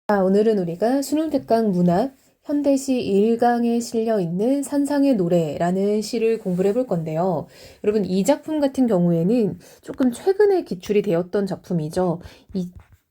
오늘은 우리가 수능특강 문학 현대시 1강에 실려있는 산상의 노래라는 시를 공부를 해볼 건데요. 여러분 이 작품 같은 경우에는 조금 최근에 기출이 되었던 작품이죠.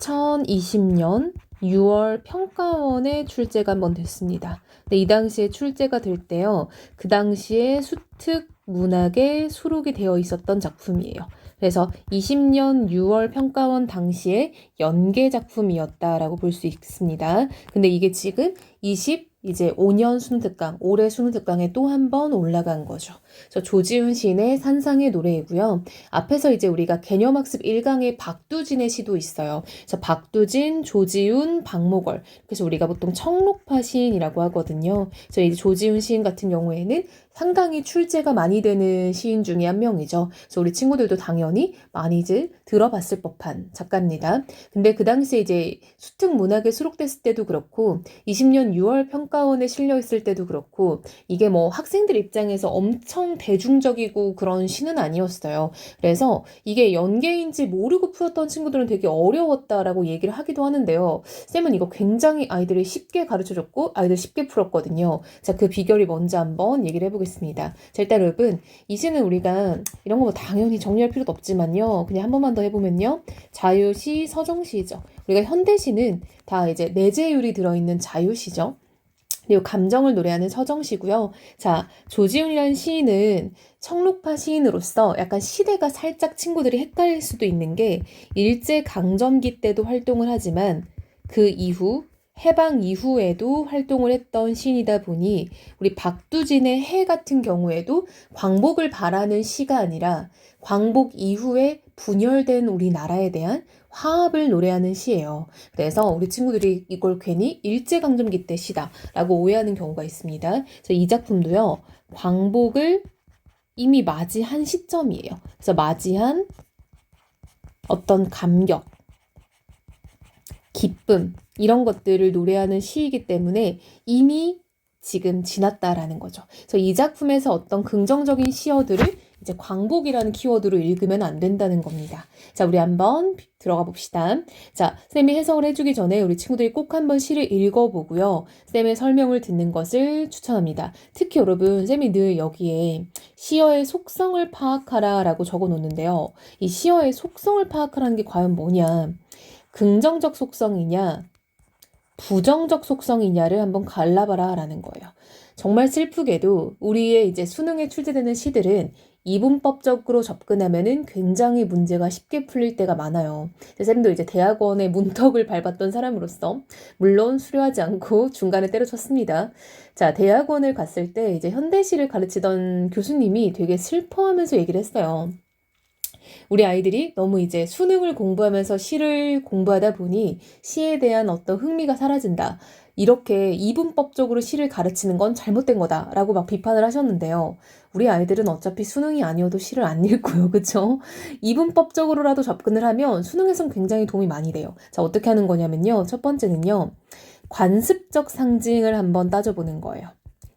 2020년 6월 평가원에 출제가 한번 됐습니다. 근데 이 당시에 출제가 될 때요. 그 당시에 수특 문학에 수록이 되어 있었던 작품이에요. 그래서 20년 6월 평가원 당시에 연계 작품이었다라고 볼 수 있습니다. 근데 이게 지금 이제 5년 수능특강, 올해 수능특강에 또 한 번 올라간 거죠. 그래서 조지훈 시인의 산상의 노래이고요. 앞에서 이제 우리가 개념학습 1강에 박두진의 시도 있어요. 그래서 박두진, 조지훈, 박목월. 그래서 우리가 보통 청록파 시인이라고 하거든요. 그래서 이제 조지훈 시인 같은 경우에는 상당히 출제가 많이 되는 시인 중에 한 명이죠. 그래서 우리 친구들도 당연히 많이들 들어봤을 법한 작가입니다. 근데 그 당시에 이제 수특 문학에 수록됐을 때도 그렇고 20년 6월 평가원에 실려 있을 때도 그렇고 이게 뭐 학생들 입장에서 엄청 대중적이고 그런 시는 아니었어요. 그래서 이게 연계인지 모르고 풀었던 친구들은 되게 어려웠다라고 얘기를 하기도 하는데요. 쌤은 이거 굉장히 아이들이 쉽게 가르쳐줬고 아이들 쉽게 풀었거든요. 자, 그 비결이 뭔지 한번 얘기를 해보겠습니다. 자, 일단 여러분 이 시는 우리가 이런 거 뭐 당연히 정리할 필요도 없지만요. 그냥 한 번만 더 해보면요. 자유시, 서정시죠. 우리가 현대시는 다 이제 내재율이 들어있는 자유시죠. 그리고 감정을 노래하는 서정시고요. 자, 조지훈이라는 시인은 청록파 시인으로서 약간 시대가 살짝 친구들이 헷갈릴 수도 있는 게 일제강점기 때도 활동을 하지만 그 이후 해방 이후에도 활동을 했던 시인이다 보니 우리 박두진의 해 같은 경우에도 광복을 바라는 시가 아니라 광복 이후에 분열된 우리나라에 대한 화합을 노래하는 시예요. 그래서 우리 친구들이 이걸 괜히 일제강점기 때 시다라고 오해하는 경우가 있습니다. 그래서 이 작품도요. 광복을 이미 맞이한 시점이에요. 그래서 맞이한 어떤 감격, 기쁨 이런 것들을 노래하는 시이기 때문에 이미 지금 지났다라는 거죠. 그래서 이 작품에서 어떤 긍정적인 시어들을 이제 광복이라는 키워드로 읽으면 안 된다는 겁니다. 자, 우리 한번 들어가 봅시다. 자, 쌤이 해석을 해주기 전에 우리 친구들이 꼭 한번 시를 읽어보고요. 쌤의 설명을 듣는 것을 추천합니다. 특히 여러분, 쌤이 늘 여기에 시어의 속성을 파악하라 라고 적어 놓는데요. 이 시어의 속성을 파악하라는 게 과연 뭐냐? 긍정적 속성이냐, 부정적 속성이냐를 한번 갈라봐라 라는 거예요. 정말 슬프게도 우리의 이제 수능에 출제되는 시들은 이분법적으로 접근하면은 굉장히 문제가 쉽게 풀릴 때가 많아요. 쌤도 이제 대학원의 문턱을 밟았던 사람으로서 물론 수료하지 않고 중간에 때려쳤습니다. 자, 대학원을 갔을 때 이제 현대시를 가르치던 교수님이 되게 슬퍼하면서 얘기를 했어요. 우리 아이들이 너무 이제 수능을 공부하면서 시를 공부하다 보니 시에 대한 어떤 흥미가 사라진다. 이렇게 이분법적으로 시를 가르치는 건 잘못된 거다라고 막 비판을 하셨는데요. 우리 아이들은 어차피 수능이 아니어도 시를 안 읽고요. 그쵸? 이분법적으로라도 접근을 하면 수능에선 굉장히 도움이 많이 돼요. 자, 어떻게 하는 거냐면요. 첫 번째는요. 관습적 상징을 한번 따져보는 거예요.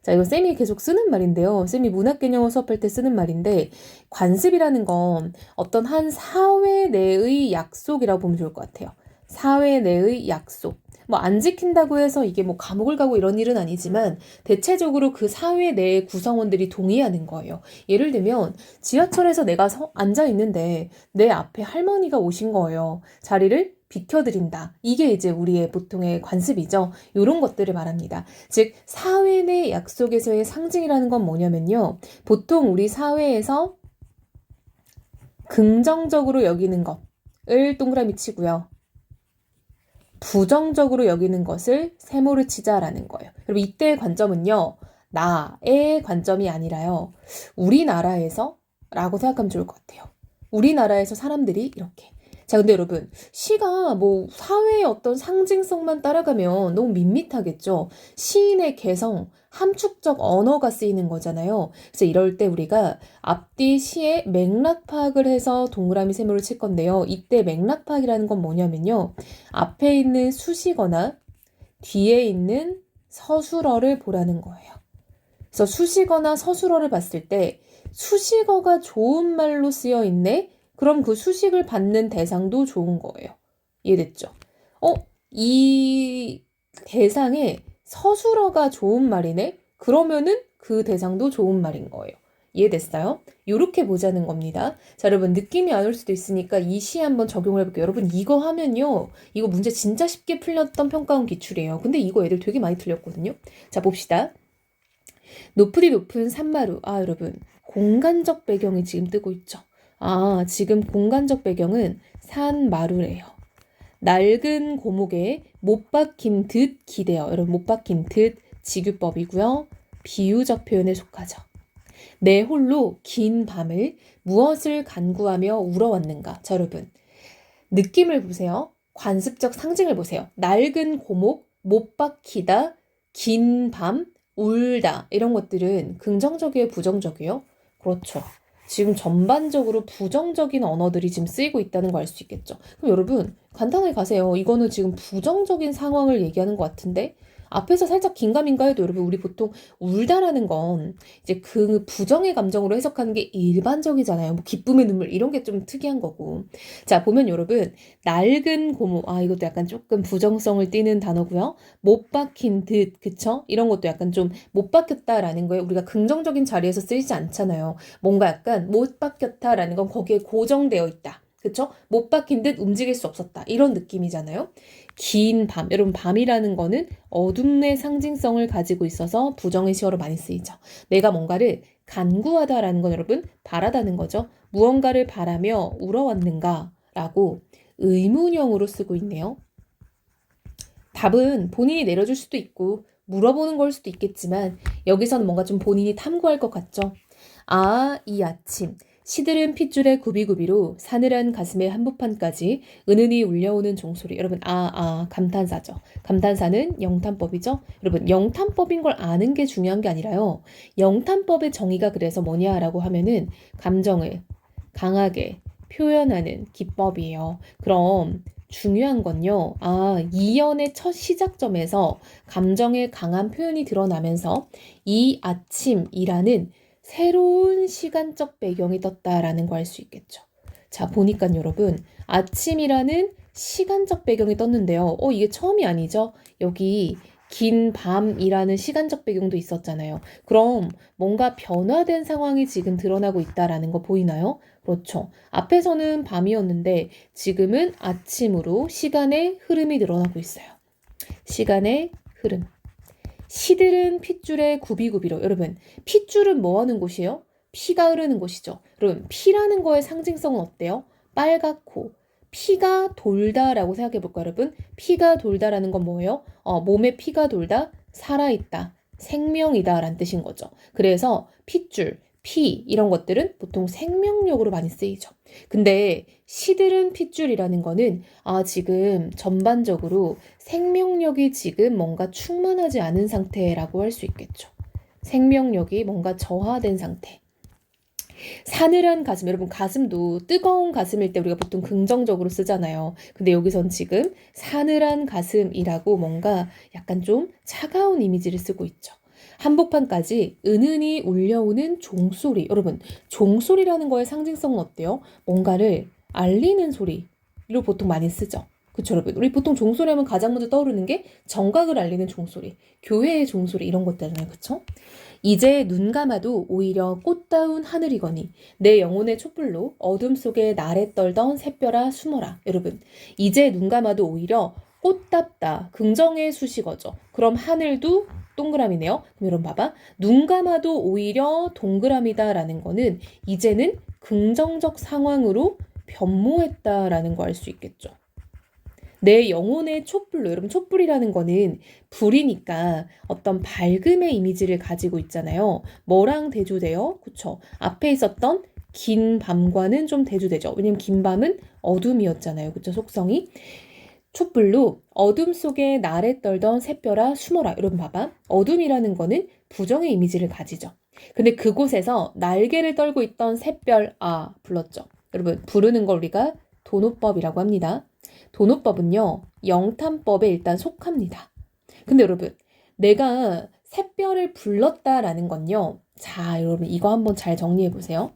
자, 이거 쌤이 계속 쓰는 말인데요. 쌤이 문학개념을 수업할 때 쓰는 말인데 관습이라는 건 어떤 한 사회 내의 약속이라고 보면 좋을 것 같아요. 사회 내의 약속. 뭐 안 지킨다고 해서 이게 뭐 감옥을 가고 이런 일은 아니지만 대체적으로 그 사회 내의 구성원들이 동의하는 거예요. 예를 들면 지하철에서 내가 앉아 있는데 내 앞에 할머니가 오신 거예요. 자리를 비켜드린다. 이게 이제 우리의 보통의 관습이죠. 이런 것들을 말합니다. 즉 사회 내 약속에서의 상징이라는 건 뭐냐면요. 보통 우리 사회에서 긍정적으로 여기는 것을 동그라미 치고요. 부정적으로 여기는 것을 세모를 치자라는 거예요. 그럼 이때의 관점은요. 나의 관점이 아니라요. 우리나라에서 라고 생각하면 좋을 것 같아요. 우리나라에서 사람들이 이렇게. 자, 근데 여러분, 시가 뭐 사회의 어떤 상징성만 따라가면 너무 밋밋하겠죠? 시인의 개성, 함축적 언어가 쓰이는 거잖아요. 그래서 이럴 때 우리가 앞뒤 시의 맥락 파악을 해서 동그라미 세모를 칠 건데요. 이때 맥락 파악이라는 건 뭐냐면요. 앞에 있는 수식어나 뒤에 있는 서술어를 보라는 거예요. 그래서 수식어나 서술어를 봤을 때 수식어가 좋은 말로 쓰여 있네? 그럼 그 수식을 받는 대상도 좋은 거예요. 이해됐죠? 이 대상에 서술어가 좋은 말이네? 그러면은 그 대상도 좋은 말인 거예요. 이해됐어요? 요렇게 보자는 겁니다. 자, 여러분 느낌이 안 올 수도 있으니까 이 시 한번 적용을 해볼게요. 여러분 이거 하면요. 이거 문제 진짜 쉽게 풀렸던 평가원 기출이에요. 근데 이거 애들 되게 많이 틀렸거든요. 자, 봅시다. 높으디 높은 산마루. 아, 여러분 공간적 배경이 지금 뜨고 있죠. 아, 지금 공간적 배경은 산마루래요. 낡은 고목에 못 박힌 듯 기대어. 여러분 못 박힌 듯 직유법이고요. 비유적 표현에 속하죠. 내 홀로 긴 밤을 무엇을 간구하며 울어왔는가. 자, 여러분 느낌을 보세요. 관습적 상징을 보세요. 낡은 고목, 못 박히다, 긴 밤, 울다 이런 것들은 긍정적이에요, 부정적이에요? 그렇죠. 지금 전반적으로 부정적인 언어들이 지금 쓰이고 있다는 걸 알 수 있겠죠. 그럼 여러분 간단하게 가세요. 이거는 지금 부정적인 상황을 얘기하는 것 같은데 앞에서 살짝 긴가민가 해도 여러분 우리 보통 울다라는 건 이제 그 부정의 감정으로 해석하는 게 일반적이잖아요. 뭐 기쁨의 눈물 이런 게 좀 특이한 거고. 자, 보면 여러분 낡은 고목. 아, 이것도 약간 조금 부정성을 띠는 단어고요. 못 박힌 듯. 그쵸? 이런 것도 약간 좀 못 박혔다라는 거에 우리가 긍정적인 자리에서 쓰이지 않잖아요. 뭔가 약간 못 박혔다라는 건 거기에 고정되어 있다. 그쵸? 못 박힌 듯 움직일 수 없었다. 이런 느낌이잖아요. 긴 밤. 여러분 밤이라는 거는 어둠의 상징성을 가지고 있어서 부정의 시어로 많이 쓰이죠. 내가 뭔가를 간구하다라는 건 여러분 바라다는 거죠. 무언가를 바라며 울어왔는가 라고 의문형으로 쓰고 있네요. 답은 본인이 내려줄 수도 있고 물어보는 걸 수도 있겠지만 여기서는 뭔가 좀 본인이 탐구할 것 같죠. 아, 이 아침 시들은 핏줄의 구비구비로 사늘한 가슴의 한복판까지 은은히 울려오는 종소리. 여러분 감탄사죠. 감탄사는 영탄법이죠. 여러분 영탄법인 걸 아는 게 중요한 게 아니라요. 영탄법의 정의가 그래서 뭐냐라고 하면은 감정을 강하게 표현하는 기법이에요. 그럼 중요한 건요. 이연의 첫 시작점에서 감정의 강한 표현이 드러나면서 이 아침이라는 새로운 시간적 배경이 떴다라는 거 알 수 있겠죠. 자, 보니까 여러분 아침이라는 시간적 배경이 떴는데요. 이게 처음이 아니죠. 여기 긴 밤이라는 시간적 배경도 있었잖아요. 그럼 뭔가 변화된 상황이 지금 드러나고 있다라는 거 보이나요? 그렇죠. 앞에서는 밤이었는데 지금은 아침으로 시간의 흐름이 늘어나고 있어요. 시간의 흐름. 시들은 핏줄의 구비구비로. 여러분 핏줄은 뭐 하는 곳이에요? 피가 흐르는 곳이죠. 여러분 피라는 거의 상징성은 어때요? 빨갛고 피가 돌다라고 생각해 볼까요, 여러분? 피가 돌다라는 건 뭐예요? 몸에 피가 돌다, 살아있다, 생명이다 라는 뜻인 거죠. 그래서 핏줄, 피 이런 것들은 보통 생명력으로 많이 쓰이죠. 근데 시들은 핏줄이라는 거는 지금 전반적으로 생명력이 지금 뭔가 충만하지 않은 상태라고 할 수 있겠죠. 생명력이 뭔가 저하된 상태. 사늘한 가슴, 여러분 가슴도 뜨거운 가슴일 때 우리가 보통 긍정적으로 쓰잖아요. 근데 여기선 지금 사늘한 가슴이라고 뭔가 약간 좀 차가운 이미지를 쓰고 있죠. 한복판까지 은은히 울려오는 종소리. 여러분 종소리라는 거의 상징성은 어때요? 뭔가를 알리는 소리로 보통 많이 쓰죠. 그쵸, 여러분? 우리 보통 종소리 하면 가장 먼저 떠오르는 게 정각을 알리는 종소리, 교회의 종소리 이런 것들이잖아요. 그쵸? 이제 눈 감아도 오히려 꽃다운 하늘이거니 내 영혼의 촛불로 어둠 속에 나래 떨던 샛별아 숨어라. 여러분 이제 눈 감아도 오히려 꽃답다. 긍정의 수식어죠. 그럼 하늘도 동그라미네요. 그럼 여러분 봐봐. 눈 감아도 오히려 동그라미다라는 거는 이제는 긍정적 상황으로 변모했다라는 거 알 수 있겠죠. 내 영혼의 촛불로. 여러분 촛불이라는 거는 불이니까 어떤 밝음의 이미지를 가지고 있잖아요. 뭐랑 대조돼요? 그쵸? 앞에 있었던 긴 밤과는 좀 대조되죠. 왜냐면 긴 밤은 어둠이었잖아요. 그쵸? 속성이. 촛불로 어둠 속에 나래 떨던 샛별아 숨어라. 여러분 봐봐. 어둠이라는 거는 부정의 이미지를 가지죠. 근데 그곳에서 날개를 떨고 있던 샛별 불렀죠. 여러분 부르는 걸 우리가 도노법이라고 합니다. 도노법은요. 영탄법에 일단 속합니다. 근데 여러분 내가 샛별을 불렀다라는 건요. 자, 여러분 이거 한번 잘 정리해 보세요.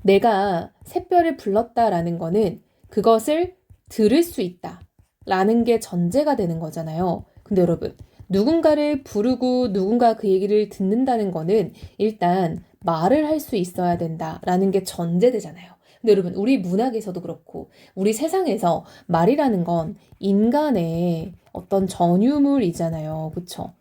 내가 샛별을 불렀다라는 거는 그것을 들을 수 있다. 라는 게 전제가 되는 거잖아요. 근데 여러분, 누군가를 부르고 누군가 그 얘기를 듣는다는 거는 일단 말을 할 수 있어야 된다라는 게 전제되잖아요. 근데 여러분, 우리 문학에서도 그렇고 우리 세상에서 말이라는 건 인간의 어떤 전유물이잖아요. 그쵸?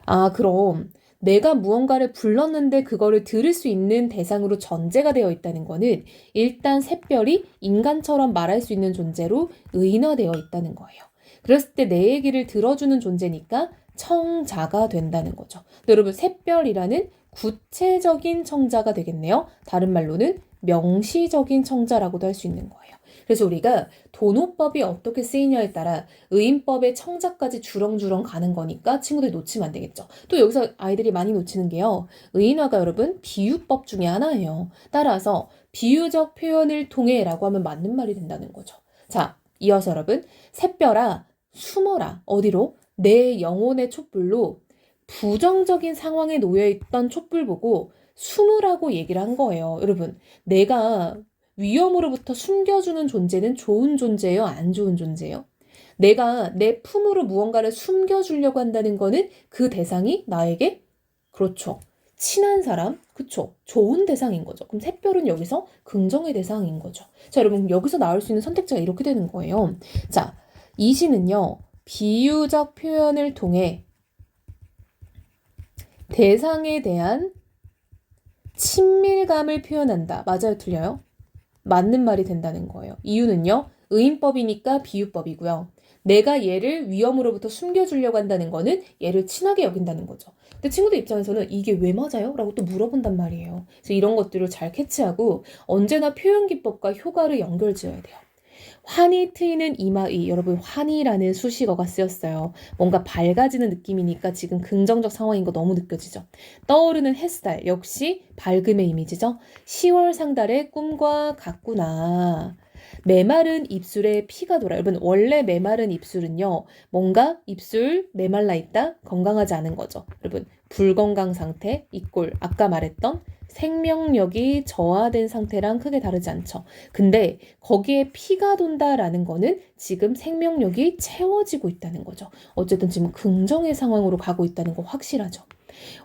아, 그럼 내가 무언가를 불렀는데 그거를 들을 수 있는 대상으로 전제가 되어 있다는 거는 일단 샛별이 인간처럼 말할 수 있는 존재로 의인화되어 있다는 거예요. 그랬을 때 내 얘기를 들어주는 존재니까 청자가 된다는 거죠. 근데 여러분, 샛별이라는 구체적인 청자가 되겠네요. 다른 말로는 명시적인 청자라고도 할 수 있는 거예요. 그래서 우리가 도노법이 어떻게 쓰이냐에 따라 의인법의 청자까지 주렁주렁 가는 거니까 친구들 놓치면 안 되겠죠. 또 여기서 아이들이 많이 놓치는 게요. 의인화가 여러분 비유법 중에 하나예요. 따라서 비유적 표현을 통해 라고 하면 맞는 말이 된다는 거죠. 자, 이어서 여러분, 샛별아 숨어라. 어디로? 내 영혼의 촛불로 부정적인 상황에 놓여있던 촛불 보고 숨으라고 얘기를 한 거예요. 여러분, 내가 위험으로부터 숨겨주는 존재는 좋은 존재예요? 안 좋은 존재예요? 내가 내 품으로 무언가를 숨겨주려고 한다는 거는 그 대상이 나에게, 그렇죠, 친한 사람, 그쵸, 좋은 대상인 거죠. 그럼 샛별은 여기서 긍정의 대상인 거죠. 자, 여러분, 여기서 나올 수 있는 선택지가 이렇게 되는 거예요. 자, 이 시는요, 비유적 표현을 통해 대상에 대한 친밀감을 표현한다. 맞아요, 틀려요? 맞는 말이 된다는 거예요. 이유는요, 의인법이니까 비유법이고요. 내가 얘를 위험으로부터 숨겨주려고 한다는 거는 얘를 친하게 여긴다는 거죠. 근데 친구들 입장에서는 이게 왜 맞아요? 라고 또 물어본단 말이에요. 그래서 이런 것들을 잘 캐치하고 언제나 표현 기법과 효과를 연결지어야 돼요. 환히 트이는 이마의, 여러분 환희라는 수식어가 쓰였어요. 뭔가 밝아지는 느낌이니까 지금 긍정적 상황인 거 너무 느껴지죠. 떠오르는 햇살 역시 밝음의 이미지죠. 10월 상달의 꿈과 같구나. 메마른 입술에 피가 돌아. 여러분 원래 메마른 입술은요, 뭔가 입술 메말라 있다, 건강하지 않은 거죠. 여러분 불건강 상태, 이꼴 아까 말했던 생명력이 저하된 상태랑 크게 다르지 않죠. 근데 거기에 피가 돈다라는 거는 지금 생명력이 채워지고 있다는 거죠. 어쨌든 지금 긍정의 상황으로 가고 있다는 거 확실하죠.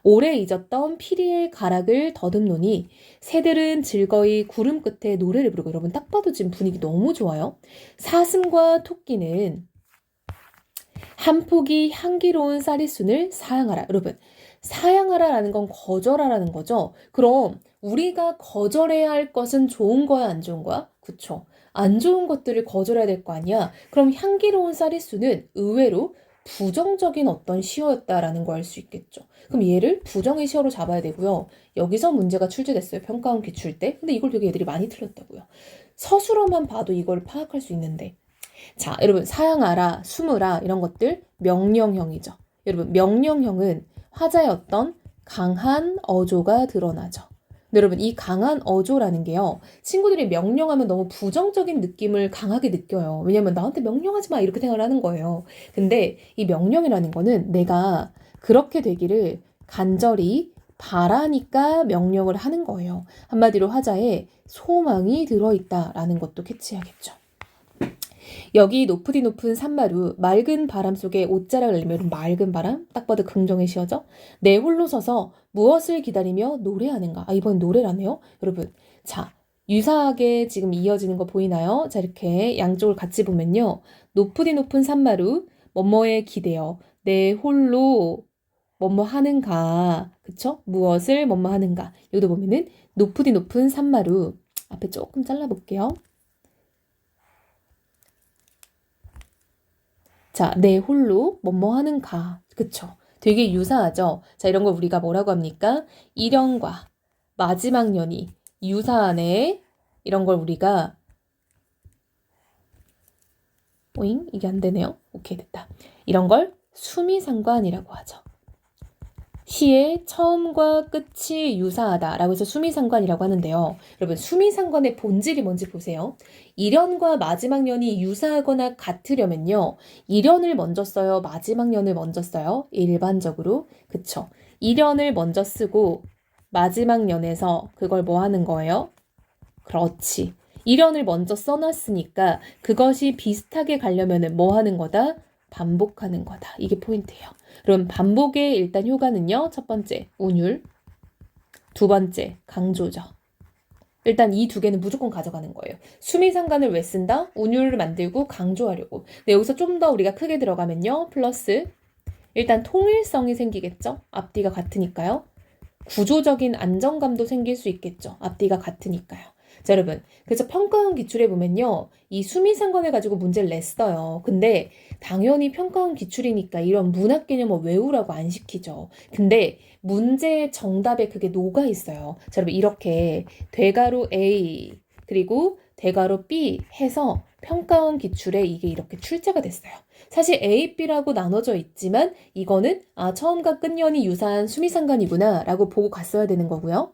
오래 잊었던 피리의 가락을 더듬노니 새들은 즐거이 구름 끝에 노래를 부르고, 여러분 딱 봐도 지금 분위기 너무 좋아요. 사슴과 토끼는 한 포기 향기로운 쌀이순을 사양하라. 여러분 사양하라라는 건 거절하라는 거죠. 그럼 우리가 거절해야 할 것은 좋은 거야, 안 좋은 거야? 그쵸? 안 좋은 것들을 거절해야 될 거 아니야? 그럼 향기로운 쌀이수는 의외로 부정적인 어떤 시어였다라는 거 알 수 있겠죠. 그럼 얘를 부정의 시어로 잡아야 되고요. 여기서 문제가 출제됐어요. 평가원 기출 때. 근데 이걸 되게 애들이 많이 틀렸다고요. 서술어만 봐도 이걸 파악할 수 있는데. 자, 여러분 사양하라, 숨으라 이런 것들 명령형이죠. 여러분 명령형은 화자의 어떤 강한 어조가 드러나죠. 근데 여러분 이 강한 어조라는 게요, 친구들이 명령하면 너무 부정적인 느낌을 강하게 느껴요. 왜냐면 나한테 명령하지 마 이렇게 생각을 하는 거예요. 근데 이 명령이라는 거는 내가 그렇게 되기를 간절히 바라니까 명령을 하는 거예요. 한마디로 화자에 소망이 들어있다라는 것도 캐치해야겠죠. 여기 높으디 높은 산마루, 맑은 바람 속에 옷자락을 내면, 맑은 바람? 딱 봐도 긍정의 시어죠? 내 홀로 서서 무엇을 기다리며 노래하는가? 아, 이번 노래라네요. 여러분, 자, 유사하게 지금 이어지는 거 보이나요? 자, 이렇게 양쪽을 같이 보면요. 높으디 높은 산마루, 뭐뭐에 기대어, 내 홀로 뭐뭐 하는가, 그쵸? 무엇을 뭐뭐 하는가. 여기도 보면은 높으디 높은 산마루, 앞에 조금 잘라볼게요. 자, 내 홀로 뭐뭐 하는가. 그쵸? 되게 유사하죠? 자, 이런 걸 우리가 뭐라고 합니까? 일연과 마지막 년이 유사하네. 이런 걸 우리가, 오잉? 이게 안 되네요. 오케이, 됐다. 이런 걸 수미상관이라고 하죠. 시의 처음과 끝이 유사하다라고 해서 수미상관이라고 하는데요. 여러분 수미상관의 본질이 뭔지 보세요. 일연과 마지막 년이 유사하거나 같으려면요, 일연을 먼저 써요, 마지막 년을 먼저 써요? 일반적으로 그쵸. 일연을 먼저 쓰고 마지막 년에서 그걸 뭐 하는 거예요? 그렇지. 일연을 먼저 써놨으니까 그것이 비슷하게 가려면은 뭐 하는 거다? 반복하는 거다. 이게 포인트예요. 그럼 반복의 일단 효과는요. 첫 번째, 운율. 두 번째, 강조죠. 일단 이 두 개는 무조건 가져가는 거예요. 수미상관을 왜 쓴다? 운율을 만들고 강조하려고. 근데 여기서 좀 더 우리가 크게 들어가면요. 플러스 일단 통일성이 생기겠죠? 앞뒤가 같으니까요. 구조적인 안정감도 생길 수 있겠죠. 앞뒤가 같으니까요. 자, 여러분. 그래서 평가원 기출에 보면요. 이 수미상관을 가지고 문제를 냈어요. 근데 당연히 평가원 기출이니까 이런 문학 개념을 외우라고 안 시키죠. 근데 문제의 정답에 그게 녹아 있어요. 자, 여러분 이렇게 대괄호 A 그리고 대괄호 B 해서 평가원 기출에 이게 이렇게 출제가 됐어요. 사실 A, B라고 나눠져 있지만 이거는 처음과 끝년이 유사한 수미상관이구나 라고 보고 갔어야 되는 거고요.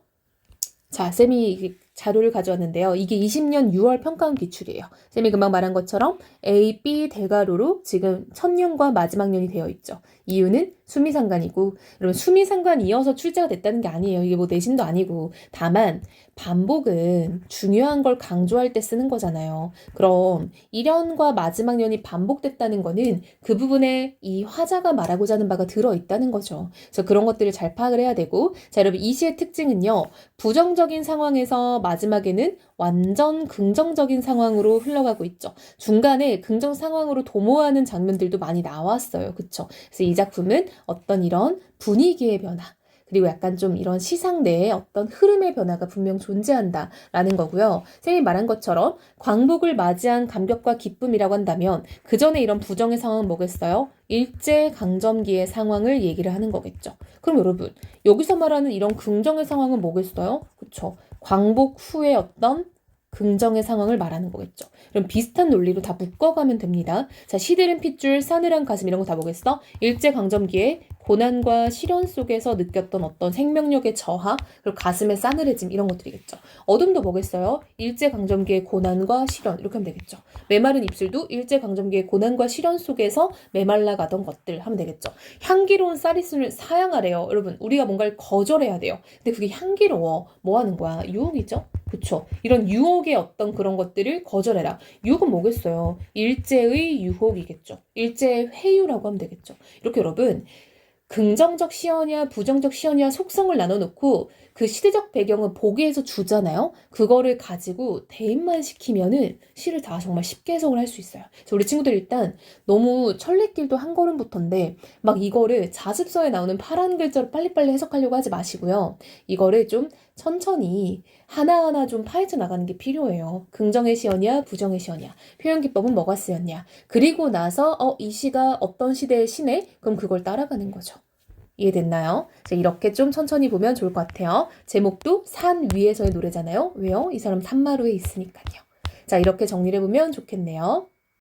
자, 쌤이 자료를 가져왔는데요. 이게 20년 6월 평가원 기출이에요. 쌤이 금방 말한 것처럼 A, B 대괄호로 지금 첫 년과 마지막 년이 되어 있죠. 이유는 수미상관이고, 여러분 수미상관 이어서 출제가 됐다는 게 아니에요. 이게 뭐 내신도 아니고. 다만 반복은 중요한 걸 강조할 때 쓰는 거잖아요. 그럼 1년과 마지막 년이 반복됐다는 거는 그 부분에 이 화자가 말하고자 하는 바가 들어있다는 거죠. 그래서 그런 것들을 잘 파악을 해야 되고, 자, 여러분 이 시의 특징은요. 부정적인 상황에서 마지막에는 완전 긍정적인 상황으로 흘러가고 있죠. 중간에 긍정 상황으로 도모하는 장면들도 많이 나왔어요. 그쵸? 그래서 이 작품은 어떤 이런 분위기의 변화, 그리고 약간 좀 이런 시상 내에 어떤 흐름의 변화가 분명 존재한다라는 거고요. 쌤이 말한 것처럼 광복을 맞이한 감격과 기쁨이라고 한다면 그 전에 이런 부정의 상황은 뭐겠어요? 일제강점기의 상황을 얘기를 하는 거겠죠. 그럼 여러분 여기서 말하는 이런 긍정의 상황은 뭐겠어요? 그쵸? 광복 후에 어떤 긍정의 상황을 말하는 거겠죠. 그럼 비슷한 논리로 다 묶어가면 됩니다. 자, 시들은 핏줄, 싸늘한 가슴 이런 거 다 보겠어? 일제강점기에 고난과 시련 속에서 느꼈던 어떤 생명력의 저하, 그리고 가슴의 싸늘해짐 이런 것들이겠죠. 어둠도 뭐겠어요? 일제강점기의 고난과 시련 이렇게 하면 되겠죠. 메마른 입술도 일제강점기의 고난과 시련 속에서 메말라가던 것들 하면 되겠죠. 향기로운 쌀이순을 사양하래요. 여러분 우리가 뭔가를 거절해야 돼요. 근데 그게 향기로워. 뭐 하는 거야? 유혹이죠. 그쵸? 이런 유혹의 어떤 그런 것들을 거절해라. 유혹은 뭐겠어요? 일제의 유혹이겠죠. 일제의 회유라고 하면 되겠죠. 이렇게 여러분 긍정적 시어냐 부정적 시어냐 속성을 나눠놓고 그 시대적 배경은 보기에서 주잖아요. 그거를 가지고 대입만 시키면은 시를 다 정말 쉽게 해석을 할 수 있어요. 그래서 우리 친구들 일단 너무 천리길도 한 걸음부터인데 막 이거를 자습서에 나오는 파란 글자로 빨리빨리 해석하려고 하지 마시고요. 이거를 좀 천천히 하나하나 좀 파헤쳐 나가는 게 필요해요. 긍정의 시어냐 부정의 시어냐 표현 기법은 뭐가 쓰였냐 그리고 나서 이 시가 어떤 시대의 시네? 그럼 그걸 따라가는 거죠. 이해됐나요? 이렇게 좀 천천히 보면 좋을 것 같아요. 제목도 산 위에서의 노래잖아요. 왜요? 이 사람 산마루에 있으니까요. 자, 이렇게 정리를 해보면 좋겠네요.